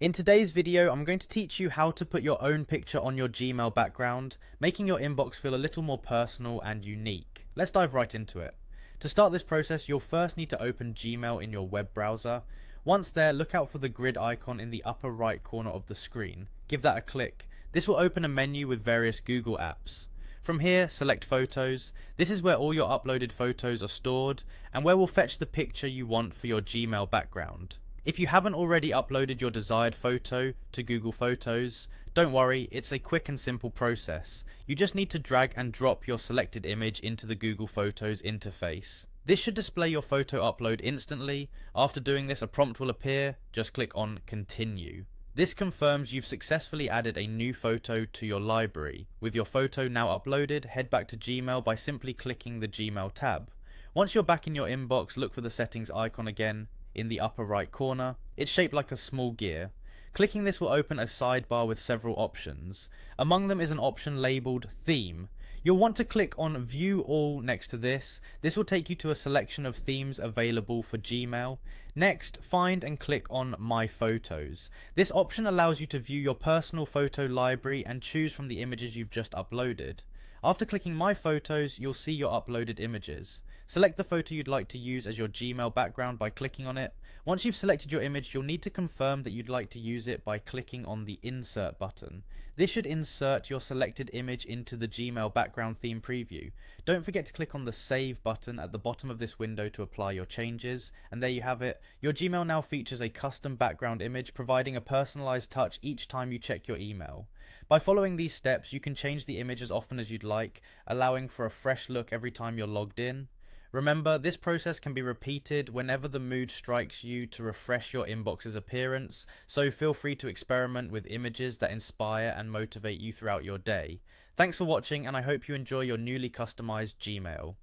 In today's video, I'm going to teach you how to put your own picture on your Gmail background, making your inbox feel a little more personal and unique. Let's dive right into it. To start this process, you'll first need to open Gmail in your web browser. Once there, look out for the grid icon in the upper right corner of the screen. Give that a click. This will open a menu with various Google apps. From here, select Photos. This is where all your uploaded photos are stored and where we'll fetch the picture you want for your Gmail background. If you haven't already uploaded your desired photo to Google Photos, don't worry, it's a quick and simple process. You just need to drag and drop your selected image into the Google Photos interface. This should display your photo upload instantly. After doing this, a prompt will appear. Just click on Continue. This confirms you've successfully added a new photo to your library. With your photo now uploaded, head back to Gmail by simply clicking the Gmail tab. Once you're back in your inbox, look for the settings icon again in the upper right corner. It's shaped like a small gear. Clicking this will open a sidebar with several options. Among them is an option labelled Theme. You'll want to click on View All next to this. This will take you to a selection of themes available for Gmail. Next, find and click on My Photos. This option allows you to view your personal photo library and choose from the images you've just uploaded. After clicking My Photos, you'll see your uploaded images. Select the photo you'd like to use as your Gmail background by clicking on it. Once you've selected your image, you'll need to confirm that you'd like to use it by clicking on the Insert button. This should insert your selected image into the Gmail background theme preview. Don't forget to click on the Save button at the bottom of this window to apply your changes. And there you have it. Your Gmail now features a custom background image, providing a personalized touch each time you check your email. By following these steps, you can change the image as often as you'd like, allowing for a fresh look every time you're logged in. Remember, this process can be repeated whenever the mood strikes you to refresh your inbox's appearance, so feel free to experiment with images that inspire and motivate you throughout your day. Thanks for watching, and I hope you enjoy your newly customized Gmail.